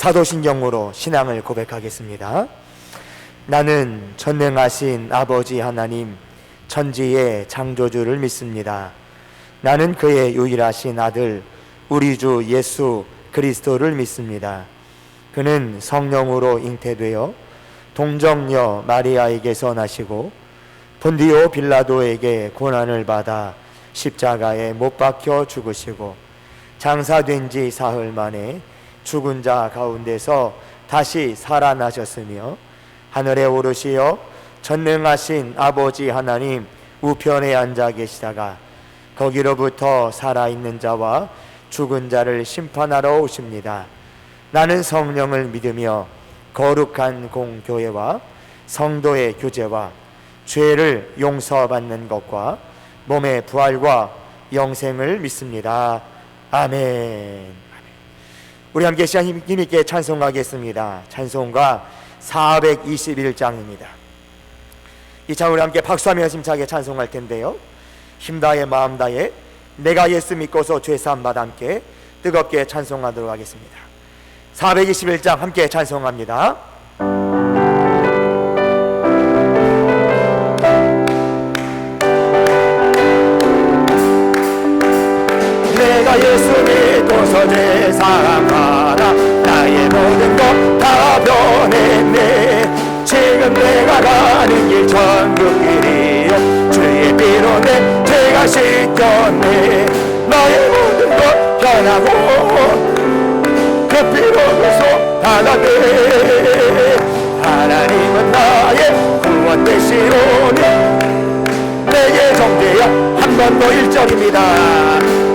사도신경으로 신앙을 고백하겠습니다. 나는 전능하신 아버지 하나님 천지의 창조주를 믿습니다. 나는 그의 유일하신 아들 우리 주 예수 그리스도를 믿습니다. 그는 성령으로 잉태되어 동정녀 마리아에게서 나시고 본디오 빌라도에게 고난을 받아 십자가에 못 박혀 죽으시고 장사된 지 사흘 만에 죽은 자 가운데서 다시 살아나셨으며 하늘에 오르시어 전능하신 아버지 하나님 우편에 앉아 계시다가 거기로부터 살아있는 자와 죽은 자를 심판하러 오십니다. 나는 성령을 믿으며 거룩한 공교회와 성도의 교제와 죄를 용서받는 것과 몸의 부활과 영생을 믿습니다. 아멘. 우리 함께 시간 힘있게 찬송하겠습니다. 찬송가 421장입니다. 이 찬 우리 함께 박수하며 힘차게 찬송할 텐데요, 힘다해 마음다해 내가 예수 믿고서 죄사함받아 함께 뜨겁게 찬송하도록 하겠습니다. 421장 함께 찬송합니다. 내가 예수 믿고서 죄사함받아 나의 모든 것 다 변했네. 지금 내가 가는 길 천국길이요 주의 피로 내 죄가 씻겼네. 나의 모든 것 변하고 그 피로 계속 달아내. 하나님은 나의 구원 되시오니 내게 정죄야 한 번 더 1절입니다.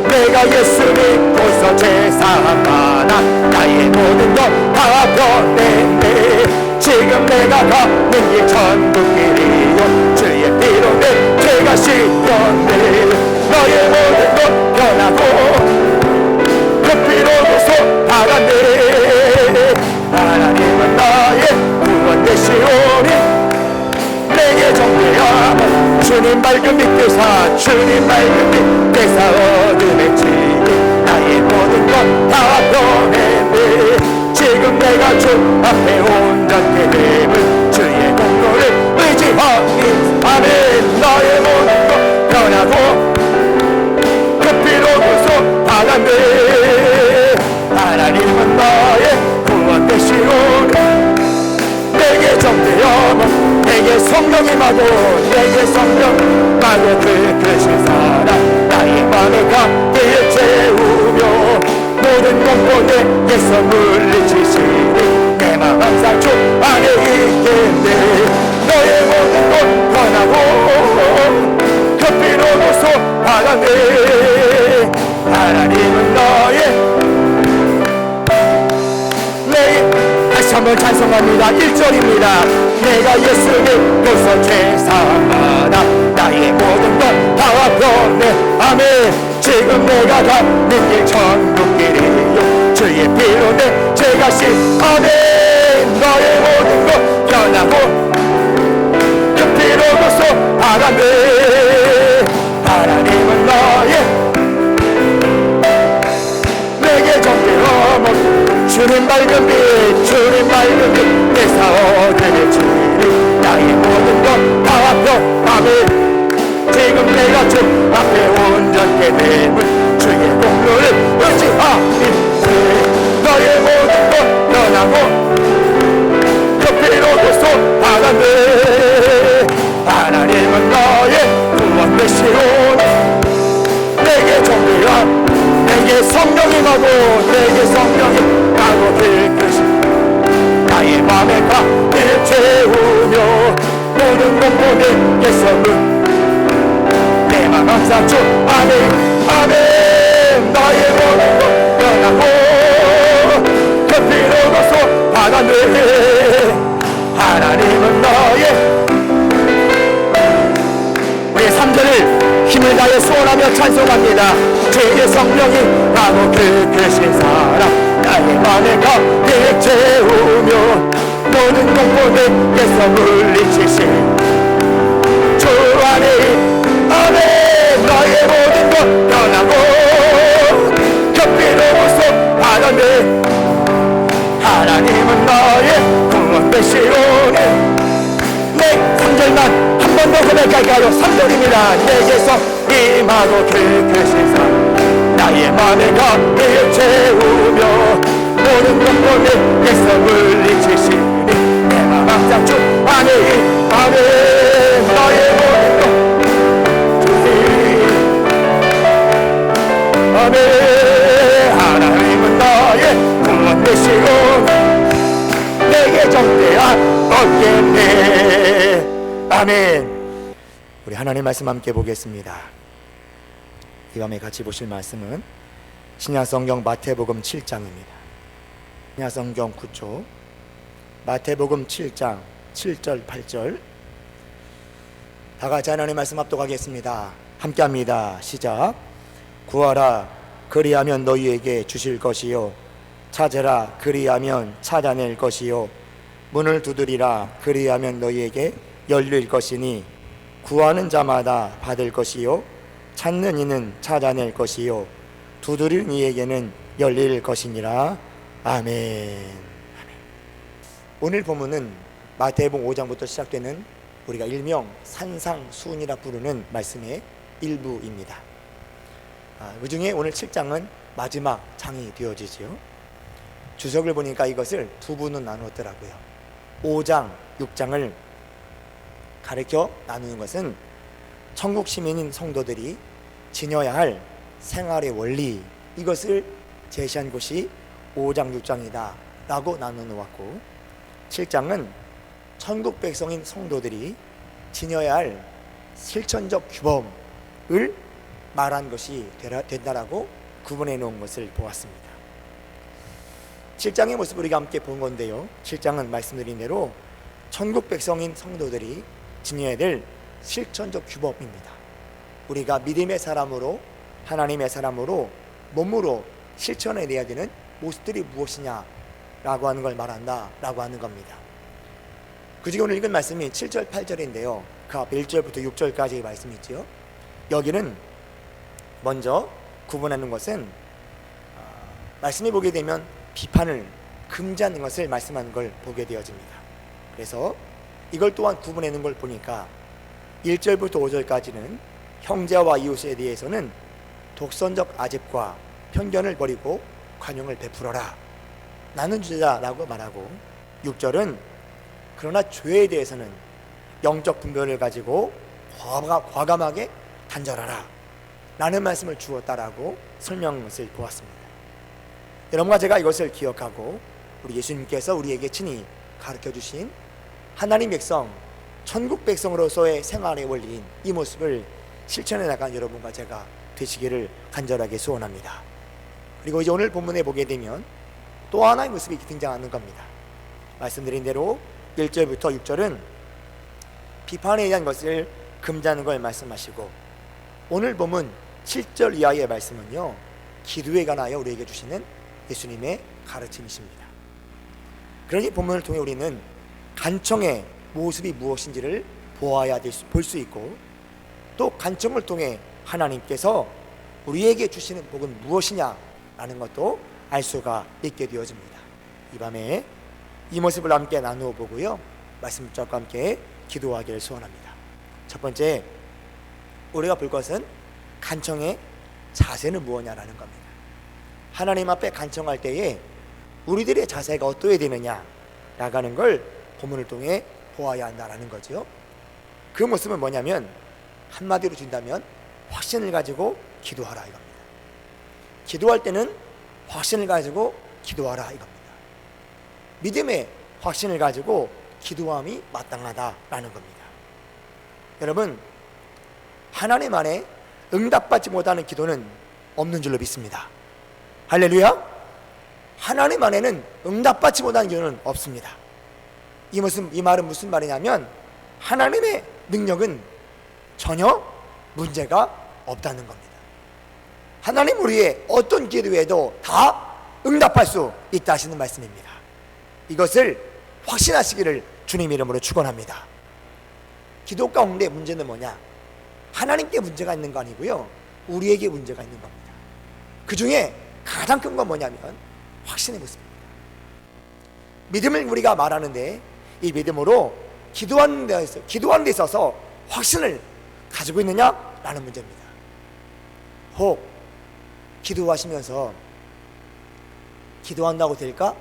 내가 예수 믿고서 죄사함받아 나의 모든 것 다 변했네. 지금 내가 가는 길 천국길이요 주의 피로 내 죄가 씻겼네. 너의 모든 것 변하고 그 피로 계속 달아내. 하나님은 나의 구원 되시오니 내게 정죄함은 주님 밝은 빛 되사 주님 밝은 빛 되사 어둠의 지금 나의 모든 것 다 변했네. 지금 내가 주 앞에 온전케 됨을 주의 공로를 의지하니 아멘. 나의 모든 것 변하고 그 피로 계속 달아내. 하나님은 나의 구원 되시오니 내게 정죄함은 내게 성령이 마고 내게 성령 마고 그 크신 사랑 나의 맘에 가득 채우며 모든 공포에 예서 물리치시니 내 맘 항상 주 안에 있겠네. 너의 모든 것 변하고 그 피로 계속 받아내. 하나님은 너의 다시 한번 찬송합니다. 1절입니다. 내가 예수 믿고서 죄사함받아 나의 모든 것 다 변해. 아멘. 지금 내가 가는 길 천국길이요 주의 피로 내 죄가 씻어내. 너의 모든 것 변하고 그 피로 계속 받아내. 하나님은 너의 내게 정죄함은 주님 밝은 빛 주님 밝은 빛 내사 어둠의 진리 나의 모든 것 다 변하네. 지금 내가 주 앞에 온전케 됨을 주의 공로를 의지하니 너의 모든 것 변하고 그 피로 계속 받아내. 하나님은 너의 구원 되시오니 내게 정죄함 내게 성령이 마고 내게 성령이 마고 길끄신 나의 맘에 가득 채우며 모든 공포에 예수는 내 맘 항상 주 안에 아멘. 나의 모든 것 변하고 그 피로 계속 받아내. 하나님은 너의 우리 3절을 힘을 다해 소원하며 찬송합니다. 주의 성령이 바로 그 크신 사랑 나의 맘에 가득 채우며 모든 공포들께서 물리치신 주 안에 아멘. 너의 모든 것 변하고 그 피로 계속 받아내. 나의 구원 되시오니. 네, 3절만 한 번 더 고백할까요? 3절입니다. 내게서 임하고 그 세상 나의 맘에 가득 채우며 모든 것보다 애써 물리치시니 내 맘 항상 주 안에 아멘. 나의 모든 것 주시니 아멘. 하나님은 나의 구원 되시고 내게 정죄한 없겠네. 아멘. 우리 하나님 말씀 함께 보겠습니다. 이 밤에 같이 보실 말씀은 신약성경 마태복음 7장입니다. 신약성경 9조 마태복음 7장 7절 8절 다같이 하나님 말씀 합독하겠습니다. 함께합니다. 시작. 구하라 그리하면 너희에게 주실 것이요 찾으라 그리하면 찾아낼 것이요 문을 두드리라 그리하면 너희에게 열릴 것이니 구하는 자마다 받을 것이요 찾는 이는 찾아낼 것이요 두드리는 이에게는 열릴 것이니라. 아멘. 오늘 본문은 마태복음 5장부터 시작되는 우리가 일명 산상수훈이라 부르는 말씀의 일부입니다. 그 중에 오늘 7장은 마지막 장이 되어지지요. 주석을 보니까 이것을 두 부는 나누었더라고요. 5장, 6장을 가르쳐 나누는 것은 천국 시민인 성도들이 지녀야 할 생활의 원리, 이것을 제시한 곳이 5장, 6장이다 라고 나누어왔고, 7장은 천국 백성인 성도들이 지녀야 할 실천적 규범을 말한 것이 된다라고 구분해 놓은 것을 보았습니다. 7장의 모습을 우리가 함께 본 건데요, 7장은 말씀드린 대로 천국 백성인 성도들이 지녀야 될 실천적 규범입니다. 우리가 믿음의 사람으로, 하나님의 사람으로 몸으로 실천해내야 되는 모습들이 무엇이냐라고 하는 걸 말한다 라고 하는 겁니다. 그 중에 오늘 읽은 말씀이 7절 8절인데요 그 앞에 1절부터 6절까지의 말씀이 있죠. 여기는 먼저 구분하는 것은 말씀을 보게 되면 비판을 금지하는 것을 말씀하는 걸 보게 되어집니다. 그래서 이걸 또한 구분하는 걸 보니까 1절부터 5절까지는 형제와 이웃에 대해서는 독선적 아집과 편견을 버리고 관용을 베풀어라, 나는 주자라고 말하고, 6절은 그러나 죄에 대해서는 영적 분별을 가지고 과감하게 단절하라 라는 말씀을 주었다라고 설명한 것을 보았습니다. 여러분과 제가 이것을 기억하고 우리 예수님께서 우리에게 친히 가르쳐 주신 하나님 백성, 천국 백성으로서의 생활의 원리인 이 모습을 실천해 나간 여러분과 제가 되시기를 간절하게 소원합니다. 그리고 이제 오늘 본문에 보게 되면 또 하나의 모습이 등장하는 겁니다. 말씀드린 대로 1절부터 6절은 비판에 대한 것을 금지하는 걸 말씀하시고, 오늘 본문 7절 이하의 말씀은요, 기도에 관하여 우리에게 주시는 예수님의 가르침이십니다. 그러니 본문을 통해 우리는 간청의 모습이 무엇인지를 보아야 볼 수 있고, 또 간청을 통해 하나님께서 우리에게 주시는 복은 무엇이냐라는 것도 알 수가 있게 되어집니다. 이 밤에 이 모습을 함께 나누어 보고요, 말씀과 함께 기도하기를 소원합니다. 첫 번째, 우리가 볼 것은 간청의 자세는 무엇이냐라는 겁니다. 하나님 앞에 간청할 때에 우리들의 자세가 어떠해야 되느냐 나가는 걸 본문을 통해 보아야 한다라는 거죠. 그 모습은 뭐냐면, 한마디로 준다면 확신을 가지고 기도하라 이겁니다. 기도할 때는 확신을 가지고 기도하라 이겁니다. 믿음의 확신을 가지고 기도함이 마땅하다라는 겁니다. 여러분, 하나님 안에 응답받지 못하는 기도는 없는 줄로 믿습니다. 할렐루야. 하나님 안에는 응답받지 못하는 기도는 없습니다. 이 말은 무슨 말이냐면, 하나님의 능력은 전혀 문제가 없다는 겁니다. 하나님 우리의 어떤 기도에도 다 응답할 수 있다 하시는 말씀입니다. 이것을 확신하시기를 주님 이름으로 축원합니다. 기도 가운데 문제는 뭐냐? 하나님께 문제가 있는 거 아니고요, 우리에게 문제가 있는 겁니다. 그 중에 가장 큰 건 뭐냐면 확신의 모습입니다. 믿음을 우리가 말하는데 이 믿음으로 기도하는 데 있어서 확신을 가지고 있느냐라는 문제입니다. 혹 기도하시면서 기도한다고 될까?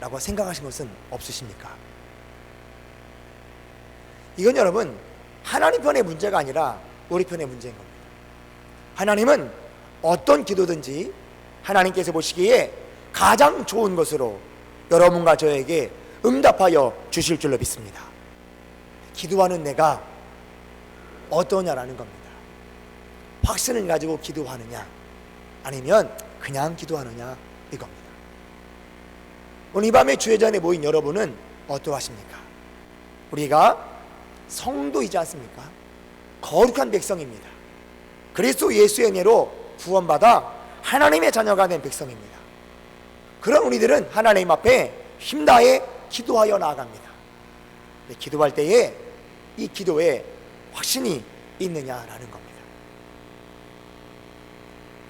라고 생각하신 것은 없으십니까? 이건 여러분 하나님 편의 문제가 아니라 우리 편의 문제인 겁니다. 하나님은 어떤 기도든지 하나님께서 보시기에 가장 좋은 것으로 여러분과 저에게 응답하여 주실 줄로 믿습니다. 기도하는 내가 어떠냐라는 겁니다. 확신을 가지고 기도하느냐 아니면 그냥 기도하느냐 이겁니다. 오늘 이 밤에 주의 전에 모인 여러분은 어떠하십니까? 우리가 성도이지 않습니까? 거룩한 백성입니다. 그리스도 예수의 은혜로 구원받아 하나님의 자녀가 된 백성입니다. 그런 우리들은 하나님 앞에 힘다해 기도하여 나아갑니다. 기도할 때에 이 기도에 확신이 있느냐라는 겁니다.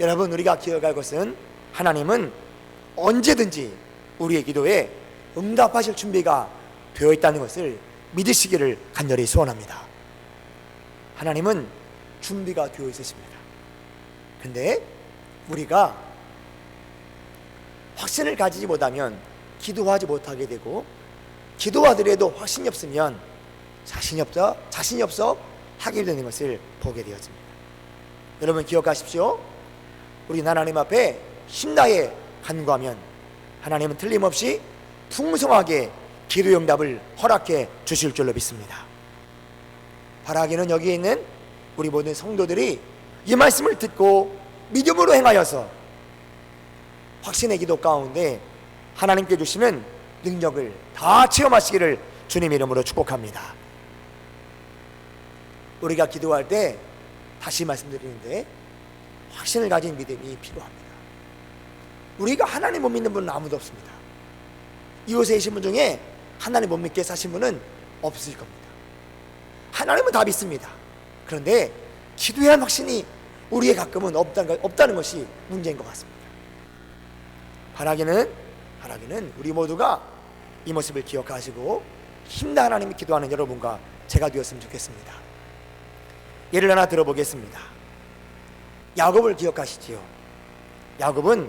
여러분, 우리가 기억할 것은 하나님은 언제든지 우리의 기도에 응답하실 준비가 되어 있다는 것을 믿으시기를 간절히 소원합니다. 하나님은 준비가 되어 있으십니다. 근데 우리가 확신을 가지지 못하면 기도하지 못하게 되고, 기도하더라도 확신이 없으면 자신이 없어 하게 되는 것을 보게 되었습니다. 여러분 기억하십시오. 우리 하나님 앞에 힘다해 간구하면 하나님은 틀림없이 풍성하게 기도 응답을 허락해 주실 줄로 믿습니다. 바라기는 여기에 있는 우리 모든 성도들이 이 말씀을 듣고 믿음으로 행하여서 확신의 기도 가운데 하나님께 주시는 능력을 다 체험하시기를 주님 이름으로 축복합니다. 우리가 기도할 때 다시 말씀드리는데 확신을 가진 믿음이 필요합니다. 우리가 하나님 못 믿는 분은 아무도 없습니다. 이곳에 계신 분 중에 하나님 못 믿게 사신 분은 없을 겁니다. 하나님은 다 믿습니다. 그런데 기도에 대한 확신이 우리의 가끔은 없다는 것이 문제인 것 같습니다. 바라기는 우리 모두가 이 모습을 기억하시고 힘나 하나님이 기도하는 여러분과 제가 되었으면 좋겠습니다. 예를 하나 들어보겠습니다. 야곱을 기억하시지요? 야곱은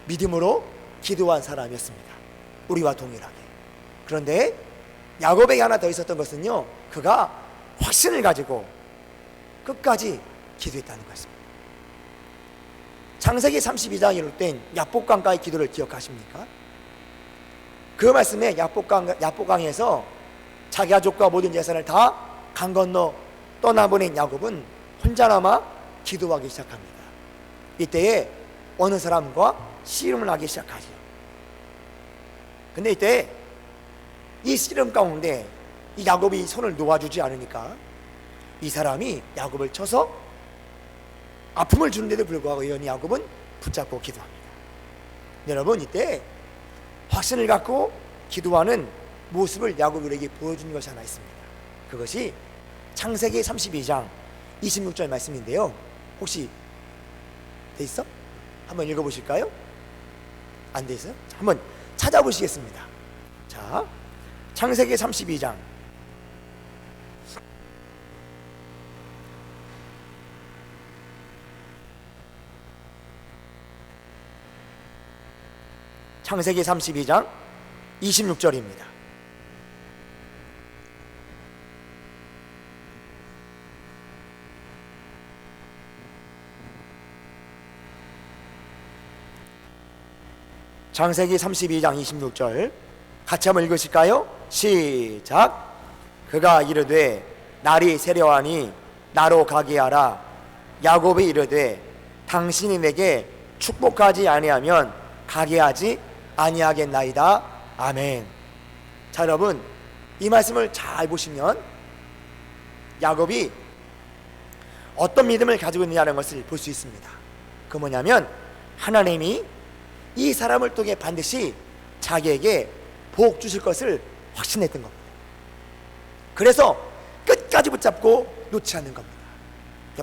믿음으로 기도한 사람이었습니다. 우리와 동일하게. 그런데 야곱에게 하나 더 있었던 것은요, 그가 확신을 가지고 끝까지 기도했다는 것입니다. 창세기 32장 이룰 땐 야복강가의 기도를 기억하십니까? 그 말씀에 야복강에서 자기 가족과 모든 재산을 다 강 건너 떠나보낸 야곱은 혼자 남아 기도하기 시작합니다. 이때에 어느 사람과 씨름을 하기 시작하죠. 근데 이때 이 씨름 가운데 이 야곱이 손을 놓아주지 않으니까 이 사람이 야곱을 쳐서 아픔을 주는데도 불구하고 여전히 야곱은 붙잡고 기도합니다. 여러분, 이때 확신을 갖고 기도하는 모습을 야곱에게 보여준 것이 하나 있습니다. 그것이 창세기 32장 26절 말씀인데요, 혹시 돼 있어? 한번 읽어보실까요? 안 돼 있어요? 한번 찾아보시겠습니다. 자, 창세기 32장 창세기 32장 26절입니다. 창세기 32장 26절 같이 한번 읽으실까요? 시작. 그가 이르되 날이 세려하니 나로 가게 하라. 야곱이 이르되 당신이 내게 축복하지 아니하면 가게 하지 아니하겠나이다. 아멘. 자, 여러분, 이 말씀을 잘 보시면 야곱이 어떤 믿음을 가지고 있느냐는 것을 볼 수 있습니다. 그 뭐냐면 하나님이 이 사람을 통해 반드시 자기에게 복 주실 것을 확신했던 겁니다. 그래서 끝까지 붙잡고 놓지 않는 겁니다.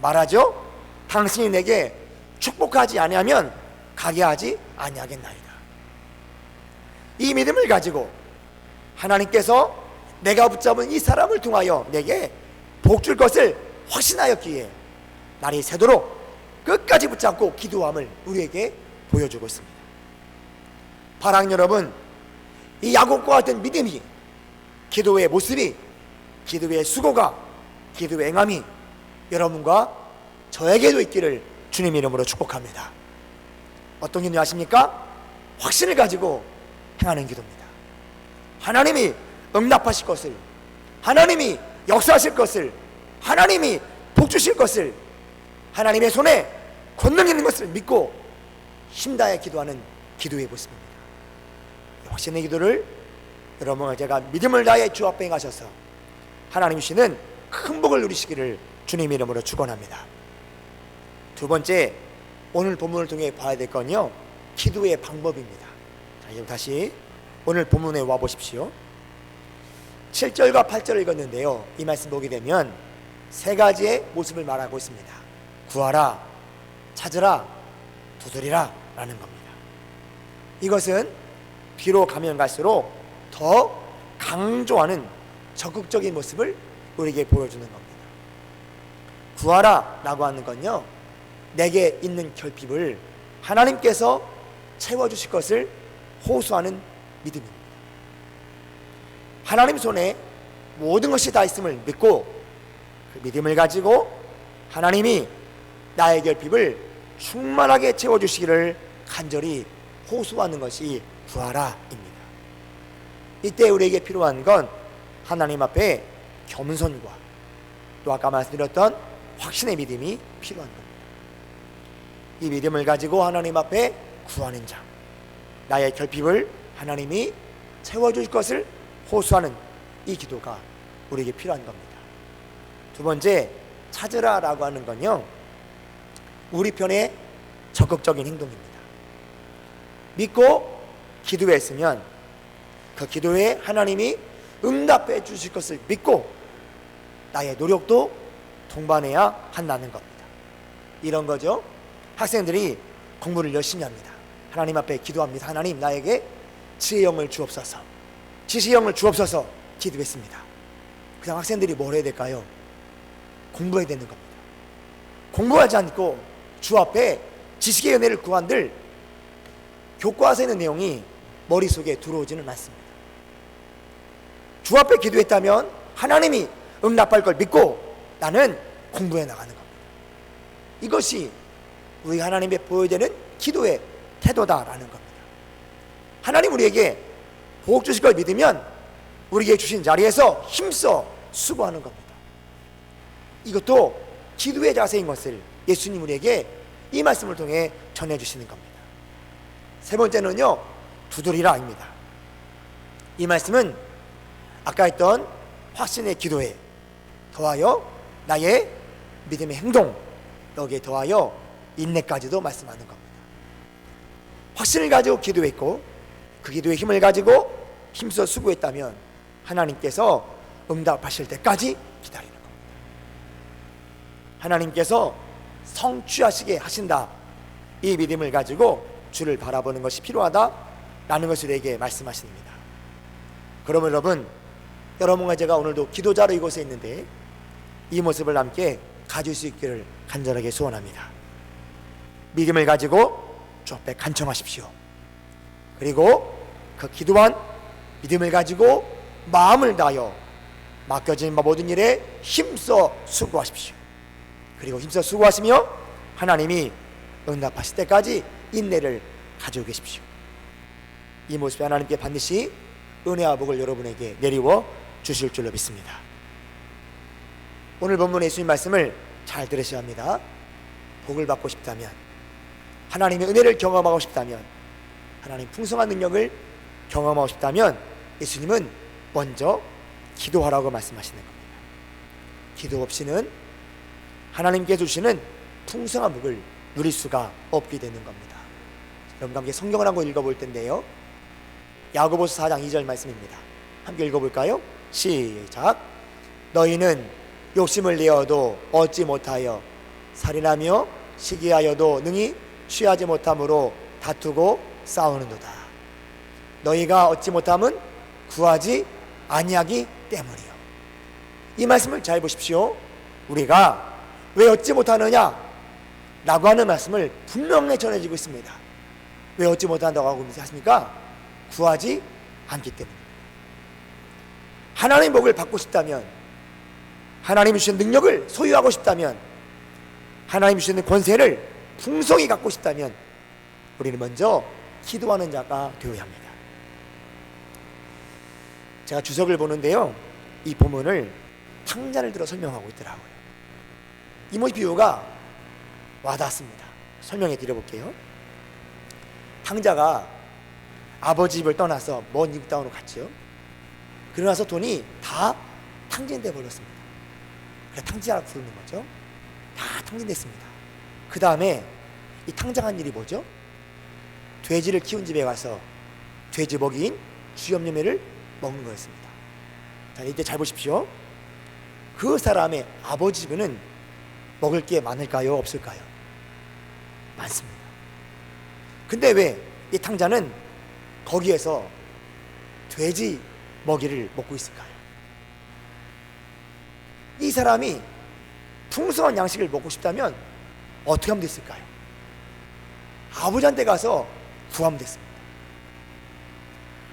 말하죠. 당신이 내게 축복하지 아니하면 가게 하지 아니하겠나이다. 이 믿음을 가지고 하나님께서 내가 붙잡은 이 사람을 통하여 내게 복 줄 것을 확신하였기에 날이 새도록 끝까지 붙잡고 기도함을 우리에게 보여주고 있습니다. 사랑하는 여러분, 이 야곱과 같은 믿음이, 기도의 모습이, 기도의 수고가, 기도의 행함이 여러분과 저에게도 있기를 주님 이름으로 축복합니다. 어떤 기도 아십니까? 확신을 가지고 행하는 기도입니다. 하나님이 응답하실 것을, 하나님이 역사하실 것을, 하나님이 복 주실 것을, 하나님의 손에 권능 있는 것을 믿고 힘다해 기도하는 기도의 모습입니다. 확신의 기도를 여러분과 제가 믿음을 다해 주 앞에 행하셔서 하나님 주시는 큰 복을 누리시기를 주님 이름으로 축원합니다. 두 번째, 오늘 본문을 통해 봐야 될 건요, 기도의 방법입니다. 자, 이제 다시 오늘 본문에 와 보십시오. 7절과 8절을 읽었는데요, 이 말씀 보게 되면 세 가지의 모습을 말하고 있습니다. 구하라, 찾으라, 두드리라 라는 겁니다. 이것은 뒤로 가면 갈수록 더 강조하는 적극적인 모습을 우리에게 보여주는 겁니다. 구하라 라고 하는 건요, 내게 있는 결핍을 하나님께서 채워주실 것을 호소하는 믿음입니다. 하나님 손에 모든 것이 다 있음을 믿고 그 믿음을 가지고 하나님이 나의 결핍을 충만하게 채워주시기를 간절히 호소하는 것이 구하라입니다. 이때 우리에게 필요한 건 하나님 앞에 겸손과 또 아까 말씀드렸던 확신의 믿음이 필요한 겁니다. 이 믿음을 가지고 하나님 앞에 구하는 자, 나의 결핍을 하나님이 채워줄 것을 호소하는 이 기도가 우리에게 필요한 겁니다. 두 번째, 찾으라 라고 하는 건요, 우리 편의 적극적인 행동입니다. 믿고 기도했으면 그 기도에 하나님이 응답해 주실 것을 믿고 나의 노력도 동반해야 한다는 겁니다. 이런 거죠. 학생들이 공부를 열심히 합니다. 하나님 앞에 기도합니다. 하나님, 나에게 지혜의 영을 주옵소서, 지식의 영을 주옵소서 기도했습니다. 그냥 학생들이 뭘 해야 될까요? 공부해야 되는 겁니다. 공부하지 않고 주 앞에 지식의 은혜를 구한들 교과서에 있는 내용이 머릿속에 들어오지는 않습니다. 주 앞에 기도했다면 하나님이 응답할 걸 믿고 나는 공부해 나가는 겁니다. 이것이 우리 하나님께 보여야 되는 기도의 태도다라는 겁니다. 하나님 우리에게 복 주실 걸 믿으면 우리에게 주신 자리에서 힘써 수고하는 겁니다. 이것도 기도의 자세인 것을 예수님 우리에게 이 말씀을 통해 전해주시는 겁니다. 세 번째는요, 두드리라입니다. 이 말씀은 아까 했던 확신의 기도에 더하여 나의 믿음의 행동, 여기에 더하여 인내까지도 말씀하는 겁니다. 확신을 가지고 기도했고 그 기도의 힘을 가지고 힘써 수고했다면 하나님께서 응답하실 때까지 기다리는 겁니다. 하나님께서 성취하시게 하신다, 이 믿음을 가지고 주를 바라보는 것이 필요하다라는 것을 우리에게 말씀하십니다. 그러면 여러분과 제가 오늘도 기도자로 이곳에 있는데 이 모습을 함께 가질 수 있기를 간절하게 소원합니다. 믿음을 가지고 주 앞에 간청하십시오. 그리고 그 기도한 믿음을 가지고 마음을 다하여 맡겨진 모든 일에 힘써 수고하십시오. 그리고 힘써 수고하시며 하나님이 응답하실 때까지 인내를 가지고 계십시오. 이 모습에 하나님께 반드시 은혜와 복을 여러분에게 내리워 주실 줄로 믿습니다. 오늘 본문의 예수님 말씀을 잘 들으셔야 합니다. 복을 받고 싶다면, 하나님의 은혜를 경험하고 싶다면, 하나님 풍성한 능력을 경험하고 싶다면 예수님은 먼저 기도하라고 말씀하시는 겁니다. 기도 없이는 하나님께 주시는 풍성한 복을 누릴 수가 없게 되는 겁니다. 여러분과 함께 성경을 한번 읽어볼 텐데요, 야고보서 4장 2절 말씀입니다. 함께 읽어볼까요? 시작. 너희는 욕심을 내어도 얻지 못하여 살인하며 시기하여도 능히 취하지 못함으로 다투고 싸우는도다. 너희가 얻지 못함은 구하지 아니하기 때문이요. 이 말씀을 잘 보십시오. 우리가 왜 얻지 못하느냐 라고 하는 말씀을 분명히 전해지고 있습니다. 왜 얻지 못한다고 하고 있습니까? 구하지 않기 때문에. 하나님의 복을 받고 싶다면, 하나님이 주신 능력을 소유하고 싶다면, 하나님이 주시는 권세를 풍성히 갖고 싶다면 우리는 먼저 기도하는 자가 되어야 합니다. 제가 주석을 보는데요, 이 본문을 탕자를 들어 설명하고 있더라고요. 이모지 비유가 와닿습니다. 설명해 드려볼게요. 탕자가 아버지 집을 떠나서 먼 이국 땅으로 갔죠. 그러고 나서 돈이 다 탕진돼 버렸습니다. 그래서 탕자라고 부르는 거죠. 다 탕진됐습니다. 그 다음에 이 탕장한 일이 뭐죠? 돼지를 키운 집에 가서 돼지 먹이인 주염염매를 먹는 거였습니다. 자, 이제 잘 보십시오. 그 사람의 아버지 집에는 먹을 게 많을까요? 없을까요? 많습니다. 근데 왜 이 탕자는 거기에서 돼지 먹이를 먹고 있을까요? 이 사람이 풍성한 양식을 먹고 싶다면 어떻게 하면 됐을까요? 아버지한테 가서 구하면 됐습니다.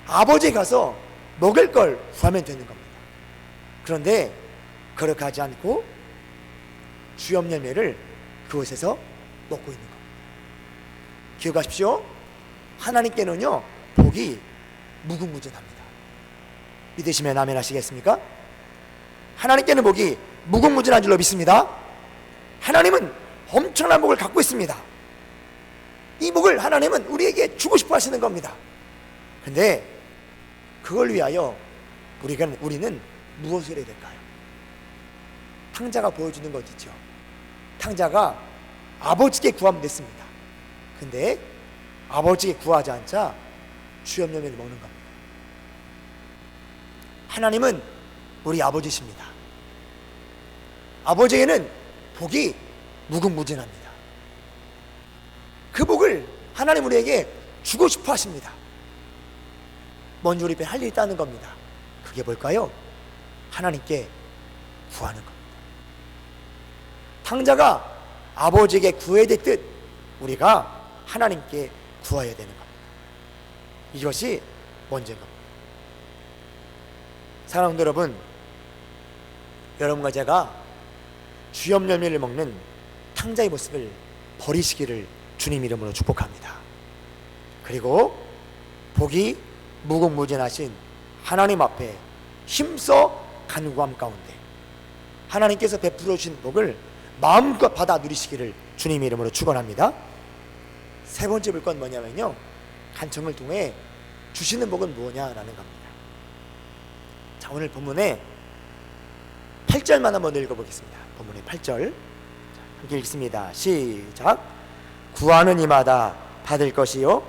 아버지에 가서 먹을 걸 구하면 되는 겁니다. 그런데 그렇게 하지 않고 주염열매를 그곳에서 먹고 있는 겁니다. 기억하십시오. 하나님께는요 복이 무궁무진합니다. 믿으시면 아멘 하시겠습니까? 하나님께는 복이 무궁무진한 줄로 믿습니다. 하나님은 엄청난 복을 갖고 있습니다. 이 복을 하나님은 우리에게 주고 싶어 하시는 겁니다. 그런데 그걸 위하여 우리는 무엇을 해야 될까요? 탕자가 보여주는 것 있죠. 탕자가 아버지께 구하면 됐습니다. 근데 아버지께 구하지 않자 주염염매를 먹는 겁니다. 하나님은 우리 아버지십니다. 아버지에게는 복이 무궁무진합니다. 그 복을 하나님 우리에게 주고 싶어 하십니다. 먼저 우리 할 일이 있다는 겁니다. 그게 뭘까요? 하나님께 구하는 겁니다. 탕자가 아버지에게 구해야 될 듯 우리가 하나님께 구해야 되는 겁니다. 이것이 먼저인 겁니다. 사랑하는 여러분, 여러분과 제가 주염열매를 먹는 탕자의 모습을 버리시기를 주님 이름으로 축복합니다. 그리고 복이 무궁무진하신 하나님 앞에 힘써 간구함 가운데 하나님께서 베풀어 주신 복을 마음껏 받아 누리시기를 주님 이름으로 축원합니다. 세 번째 볼 건 뭐냐면요, 간청을 통해 주시는 복은 뭐냐라는 겁니다. 자, 오늘 본문에 8절만 한번 읽어보겠습니다. 본문의 8절 함께 읽습니다. 시작. 구하는 이마다 받을 것이요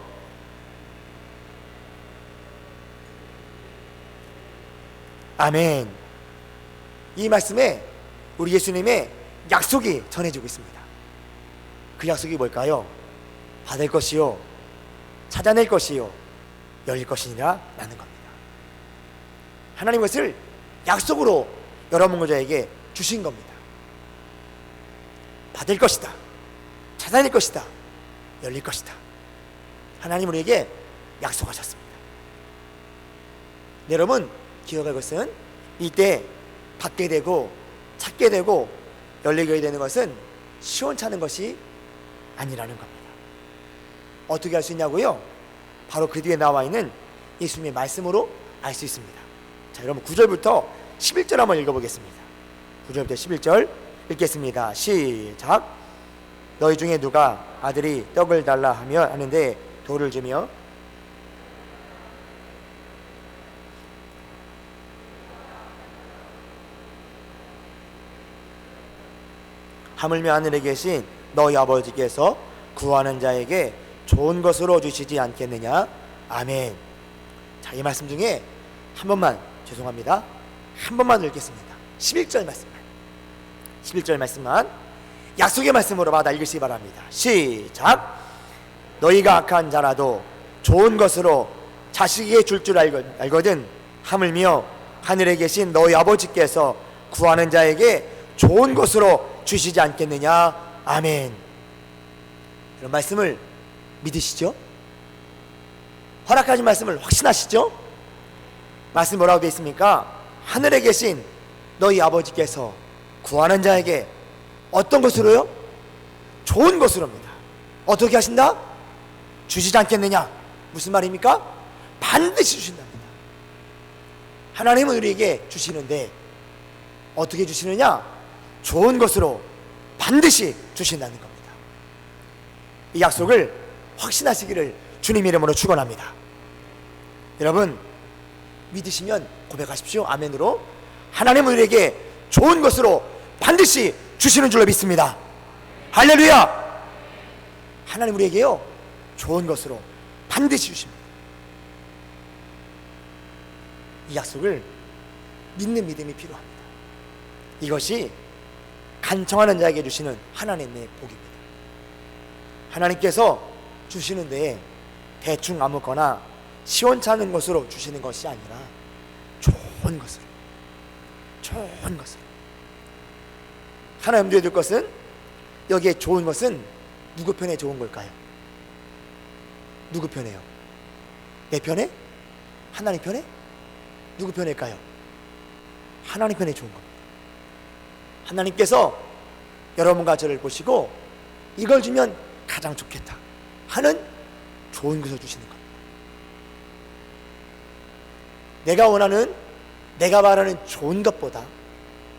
아멘. 이 말씀에 우리 예수님의 약속이 전해지고 있습니다. 그 약속이 뭘까요? 받을 것이요 찾아낼 것이요 열릴 것이니라 라는 겁니다. 하나님 것을 약속으로 여러분과 저에게 주신 겁니다. 받을 것이다, 찾아낼 것이다, 열릴 것이다. 하나님 우리에게 약속하셨습니다. 여러분 기억할 것은 이때 받게 되고 찾게 되고 열리게 되는 것은 시원찮은 것이 아니라는 겁니다. 어떻게 할 수 있냐고요? 바로 그 뒤에 나와 있는 예수님의 말씀으로 알 수 있습니다. 자, 여러분 9절부터 11절 한번 읽어보겠습니다. 9절부터 11절 읽겠습니다. 시작. 너희 중에 누가 아들이 떡을 달라 하며 하는데 돌을 주며 하물며 하늘에 계신 너희 아버지께서 구하는 자에게 좋은 것으로 주시지 않겠느냐. 아멘. 자, 이 말씀 중에 한 번만, 죄송합니다, 한 번만 읽겠습니다. 11절 말씀만, 11절 말씀만 약속의 말씀으로 받아 읽으시기 바랍니다. 시작. 너희가 악한 자라도 좋은 것으로 자식에게 줄 줄 알거든 하물며 하늘에 계신 너희 아버지께서 구하는 자에게 좋은 것으로 주시지 않겠느냐. 아멘. 이런 말씀을 믿으시죠? 허락하신 말씀을 확신하시죠? 말씀 뭐라고 되어 있습니까? 하늘에 계신 너희 아버지께서 구하는 자에게 어떤 것으로요? 좋은 것으로입니다. 어떻게 하신다? 주시지 않겠느냐. 무슨 말입니까? 반드시 주신답니다. 하나님은 우리에게 주시는데 어떻게 주시느냐? 좋은 것으로 반드시 주신다는 겁니다. 이 약속을 확신하시기를 주님 이름으로 축원합니다. 여러분 믿으시면 고백하십시오. 아멘으로. 하나님은 우리에게 좋은 것으로 반드시 주시는 줄로 믿습니다. 할렐루야. 하나님 우리에게요 좋은 것으로 반드시 주십니다. 이 약속을 믿는 믿음이 필요합니다. 이것이 간청하는 자에게 주시는 하나님의 복입니다. 하나님께서 주시는데 대충 아무거나 시원찮은 것으로 주시는 것이 아니라 좋은 것으로, 좋은 것으로. 하나 염두에 둘 것은, 여기에 좋은 것은 누구 편에 좋은 걸까요? 누구 편에요? 내 편에? 하나님 편에? 누구 편일까요? 하나님 편에 좋은 겁니다. 하나님께서 여러분과 저를 보시고 이걸 주면 가장 좋겠다 하는 좋은 것을 주시는 겁니다. 내가 원하는, 내가 바라는 좋은 것보다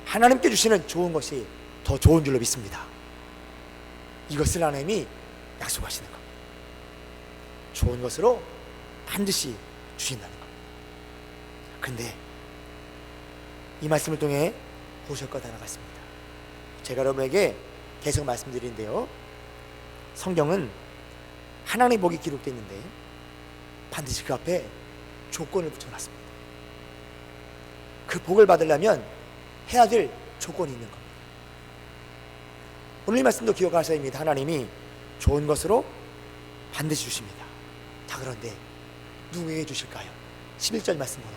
하나님께 주시는 좋은 것이 더 좋은 줄로 믿습니다. 이것을 하나님이 약속하시는 겁니다. 좋은 것으로 반드시 주신다는 겁니다. 그런데 이 말씀을 통해 보실 것 하나 같습니다. 제가 여러분에게 계속 말씀드리는데요, 성경은 하나님의 복이 기록되어 있는데 반드시 그 앞에 조건을 붙여놨습니다. 그 복을 받으려면 해야 될 조건이 있는 겁니다. 오늘 이 말씀도 기억하셔야 합니다. 하나님이 좋은 것으로 반드시 주십니다. 자, 그런데 누구에게 주실까요? 11절 말씀으로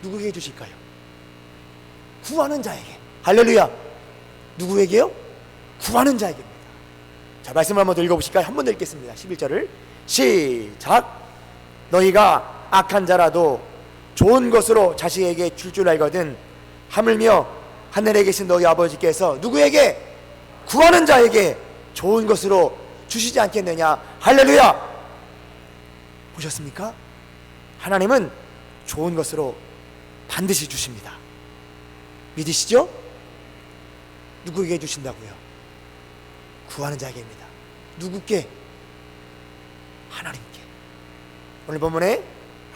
누구에게 주실까요? 구하는 자에게. 할렐루야. 누구에게요? 구하는 자에게입니다. 자, 말씀을 한번 더 읽어보실까요? 한 번 더 읽겠습니다. 11절을 시작. 너희가 악한 자라도 좋은 것으로 자식에게 줄 줄 알거든 하물며 하늘에 계신 너희 아버지께서 누구에게? 구하는 자에게 좋은 것으로 주시지 않겠느냐. 할렐루야. 보셨습니까? 하나님은 좋은 것으로 반드시 주십니다. 믿으시죠? 누구에게 주신다고요? 구하는 자에게입니다. 누구께? 하나님께. 오늘 본문에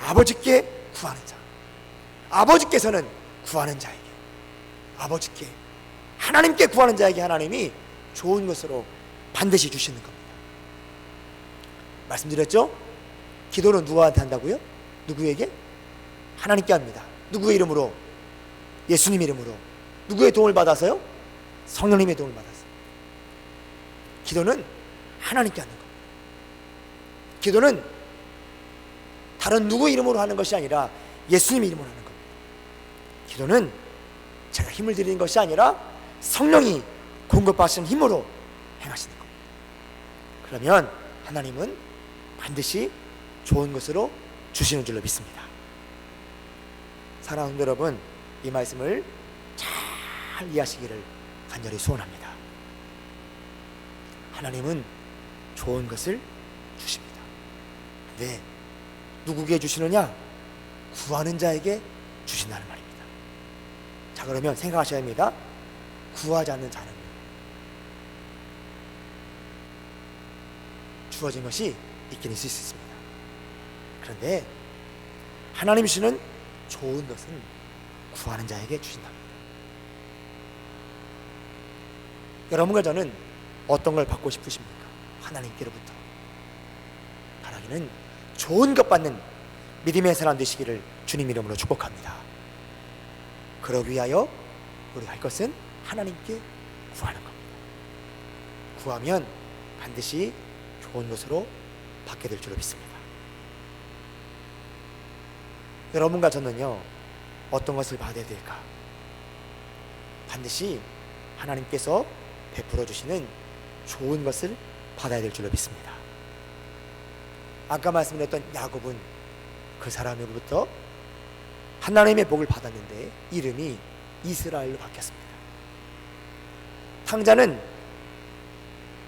아버지께 구하는 자, 아버지께서는 구하는 자에게, 아버지께, 하나님께 구하는 자에게 하나님이 좋은 것으로 반드시 주시는 겁니다. 말씀드렸죠? 기도는 누구한테 한다고요? 누구에게? 하나님께 합니다. 누구의 이름으로? 예수님 이름으로. 누구의 도움을 받아서요? 성령님의 도움을 받아서. 기도는 하나님께 하는 겁니다. 기도는 다른 누구 이름으로 하는 것이 아니라 예수님 이름으로 하는 겁니다. 기도는 제가 힘을 드리는 것이 아니라 성령이 공급하신 힘으로 행하시는 겁니다. 그러면 하나님은 반드시 좋은 것으로 주시는 줄로 믿습니다. 사랑하는 여러분, 이 말씀을 잘 이해하시기를 간절히 소원합니다. 하나님은 좋은 것을 주십니다. 근데 누구에게 주시느냐? 구하는 자에게 주신다는 말입니다. 자, 그러면 생각하셔야 합니다. 구하지 않는 자는 주어진 것이 있긴 있을 수 있습니다. 그런데 하나님 주시는 좋은 것은 구하는 자에게 주신답니다. 여러분과 저는 어떤 걸 받고 싶으십니까? 하나님께로부터. 바라기는 좋은 것 받는 믿음의 사람 되시기를 주님 이름으로 축복합니다. 그러기 위하여 우리가 할 것은 하나님께 구하는 겁니다. 구하면 반드시 좋은 것으로 받게 될 줄로 믿습니다. 여러분과 저는요, 어떤 것을 받아야 될까? 반드시 하나님께서 베풀어 주시는 좋은 것을 받아야 될 줄로 믿습니다. 아까 말씀드렸던 야곱은 그 사람으로부터 하나님의 복을 받았는데 이름이 이스라엘로 바뀌었습니다. 탕자는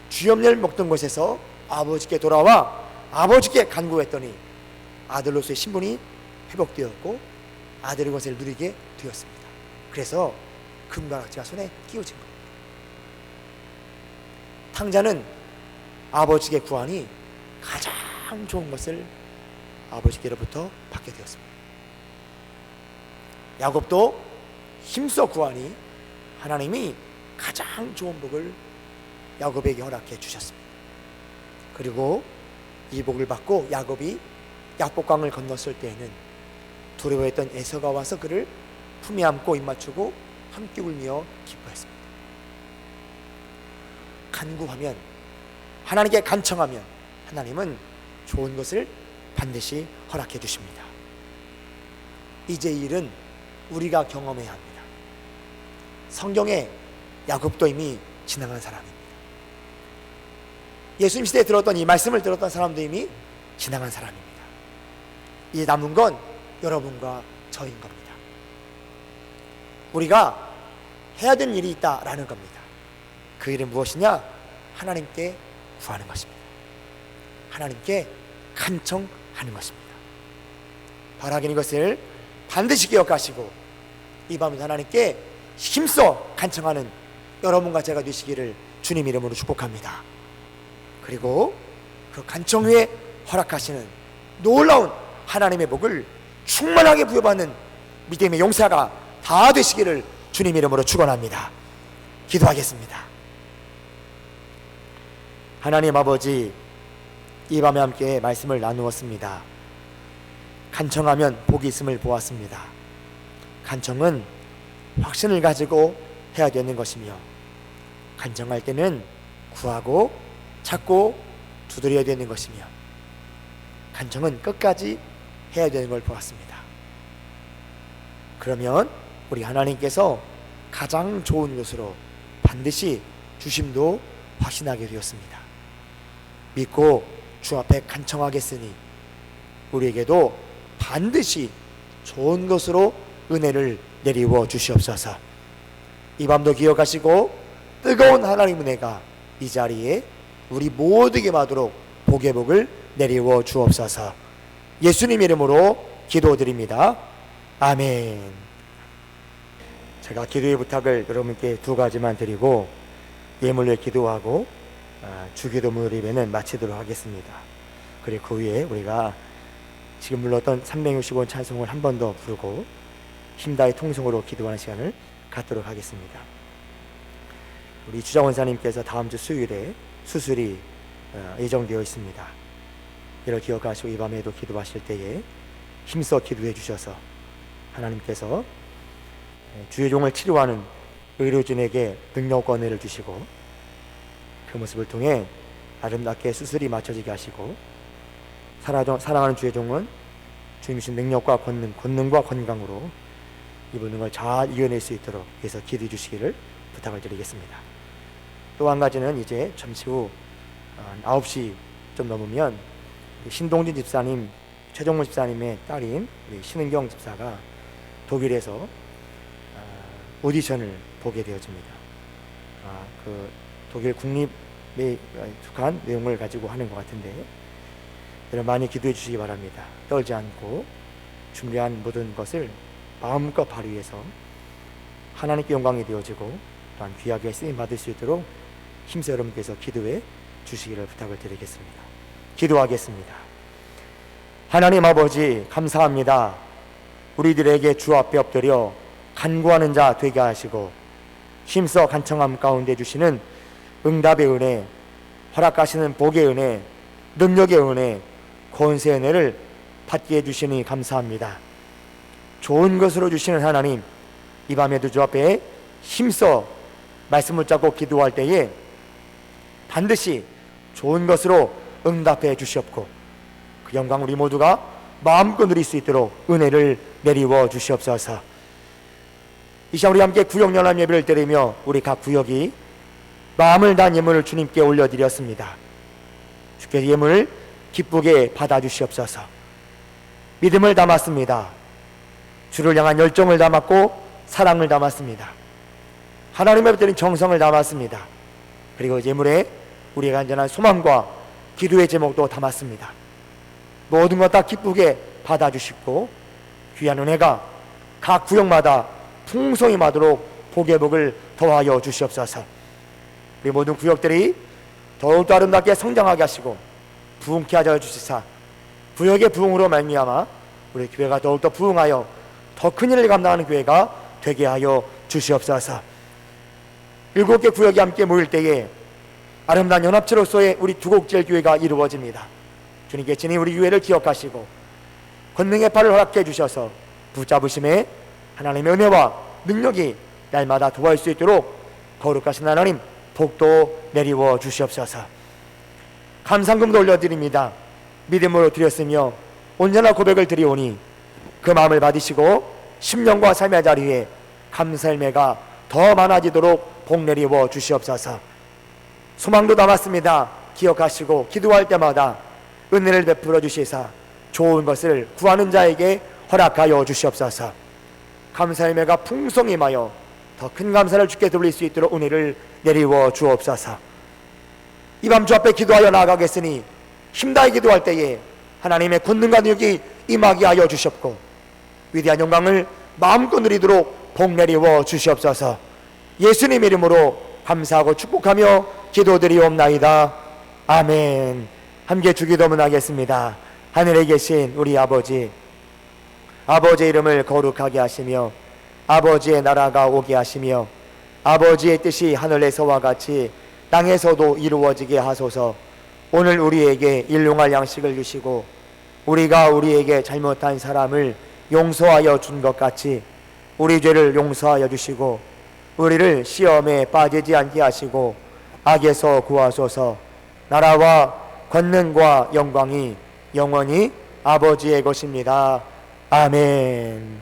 쥐염려를 먹던 곳에서 아버지께 돌아와 아버지께 간구했더니 아들로서의 신분이 회복되었고 아들의 것을 누리게 되었습니다. 그래서 금가락지가 손에 끼워진 겁니다. 탕자는 아버지께 구하니 가장 좋은 것을 아버지께로부터 받게 되었습니다. 야곱도 힘써 구하니 하나님이 가장 좋은 복을 야곱에게 허락해 주셨습니다. 그리고 이 복을 받고 야곱이 야복강을 건넜을 때에는 두려워했던 에서가 와서 그를 품에 안고 입맞추고 함께 울며 기뻐했습니다. 간구하면, 하나님께 간청하면 하나님은 좋은 것을 반드시 허락해 주십니다. 이제 이 일은 우리가 경험해야 합니다. 성경에 야곱도 이미 지나간 사람입니다. 예수님 시대에 들었던 이 말씀을 들었던 사람도 이미 지나간 사람입니다. 이제 남은 건 여러분과 저인 겁니다. 우리가 해야 되는 일이 있다라는 겁니다. 그 일은 무엇이냐? 하나님께 구하는 것입니다. 하나님께 간청하는 것입니다. 바라기는 이것을 반드시 기억하시고 이 밤에 하나님께 힘써 간청하는 여러분과 제가 되시기를 주님 이름으로 축복합니다. 그리고 그 간청 후에 허락하시는 놀라운 하나님의 복을 충만하게 부여받는 믿음의 용사가 다 되시기를 주님 이름으로 축원합니다. 기도하겠습니다. 하나님 아버지, 이 밤에 함께 말씀을 나누었습니다. 간청하면 복이 있음을 보았습니다. 간청은 확신을 가지고 해야 되는 것이며 간청할 때는 구하고 찾고 두드려야 되는 것이며 간청은 끝까지 해야 되는 걸 보았습니다. 그러면 우리 하나님께서 가장 좋은 것으로 반드시 주심도 확신하게 되었습니다. 믿고 주 앞에 간청하겠으니 우리에게도 반드시 좋은 것으로 은혜를 내리워 주시옵소서. 이 밤도 기억하시고 뜨거운 하나님 은혜가 이 자리에 우리 모두에게 받도록 복의 복을 내리워 주옵소서. 예수님 이름으로 기도드립니다. 아멘. 제가 기도의 부탁을 여러분께 두 가지만 드리고 예물을 기도하고 주기도문 예배는 마치도록 하겠습니다. 그리고 그 후에 우리가 지금 불렀던 360원 찬송을 한 번 더 부르고 힘다의 통성으로 기도하는 시간을 갖도록 하겠습니다. 우리 주장 원사님께서 다음 주 수요일에 수술이 예정되어 있습니다. 이를 기억하시고 이 밤에도 기도하실 때에 힘써 기도해 주셔서 하나님께서 주의 종을 치료하는 의료진에게 능력과 은혜를 주시고 그 모습을 통해 아름답게 수술이 마쳐지게 하시고 사랑하는 주의 종은 주님 주신 능력과 권능과 건강으로 이 모든 걸 잘 이겨낼 수 있도록 해서 기도해 주시기를 부탁을 드리겠습니다. 또 한 가지는 이제 잠시 후 9시 좀 넘으면 신동진 집사님, 최종문 집사님의 딸인 우리 신은경 집사가 독일에서 오디션을 보게 되어집니다. 그 독일 국립에 속한 내용을 가지고 하는 것 같은데 여러분 많이 기도해 주시기 바랍니다. 떨지 않고 준비한 모든 것을 마음껏 발휘해서 하나님께 영광이 되어지고 또한 귀하게 쓰임 받을 수 있도록 힘써 여러분께서 기도해 주시기를 부탁을 드리겠습니다. 기도하겠습니다. 하나님 아버지 감사합니다. 우리들에게 주 앞에 엎드려 간구하는 자 되게 하시고 힘써 간청함 가운데 주시는 응답의 은혜, 허락하시는 복의 은혜, 능력의 은혜, 권세의 은혜를 받게 해주시니 감사합니다. 좋은 것으로 주시는 하나님, 이 밤에도 주 앞에 힘써 말씀을 잡고 기도할 때에 반드시 좋은 것으로 응답해 주시옵고 그 영광 우리 모두가 마음껏 누릴 수 있도록 은혜를 내리워 주시옵소서. 이 시간 우리 함께 구역연합 예배를 드리며 우리 각 구역이 마음을 다한 예물을 주님께 올려드렸습니다. 주께서 예물을 기쁘게 받아주시옵소서. 믿음을 담았습니다. 주를 향한 열정을 담았고 사랑을 담았습니다. 하나님 앞에 드린 정성을 담았습니다. 그리고 예물에 우리가 간절한 소망과 기도의 제목도 담았습니다. 모든 것 다 기쁘게 받아주시고 귀한 은혜가 각 구역마다 풍성히 마도록 복의 복을 더하여 주시옵소서. 우리 모든 구역들이 더욱더 아름답게 성장하게 하시고 부흥케 하여 주시사 구역의 부흥으로 말미암아 우리 교회가 더욱더 부흥하여 더 큰 일을 감당하는 교회가 되게 하여 주시옵소서. 7개 구역이 함께 모일 때에 아름다운 연합체로서의 우리 두곡제일 교회가 이루어집니다. 주님께 친히 우리 교회를 기억하시고 권능의 팔을 허락해 주셔서 붙잡으심에 하나님의 은혜와 능력이 날마다 도할 수 있도록 거룩하신 하나님 복도 내리워 주시옵소서. 감상금도 올려드립니다. 믿음으로 드렸으며 온전한 고백을 드리오니 그 마음을 받으시고 10년과 삶의 자리에 감사할매가 더 많아지도록 복 내리워 주시옵소서. 소망도 담았습니다. 기억하시고 기도할 때마다 은혜를 베풀어 주시사 좋은 것을 구하는 자에게 허락하여 주시옵소서. 감사할매가 풍성히 임하여 더 큰 감사를 주께 돌릴 수 있도록 은혜를 내리워 주옵소서. 이 밤 주 앞에 기도하여 나아가겠으니 힘다해 기도할 때에 하나님의 권능과 능력이 임하게 하여 주시옵고 위대한 영광을 마음껏 누리도록 복 내리워 주시옵소서. 예수님 이름으로 감사하고 축복하며 기도드리옵나이다. 아멘. 함께 주기도문 하겠습니다. 하늘에 계신 우리 아버지, 아버지의 이름을 거룩하게 하시며 아버지의 나라가 오게 하시며 아버지의 뜻이 하늘에서와 같이 땅에서도 이루어지게 하소서. 오늘 우리에게 일용할 양식을 주시고 우리가 우리에게 잘못한 사람을 용서하여 준 것 같이 우리 죄를 용서하여 주시고 우리를 시험에 빠지지 않게 하시고 악에서 구하소서. 나라와 권능과 영광이 영원히 아버지의 것입니다. 아멘.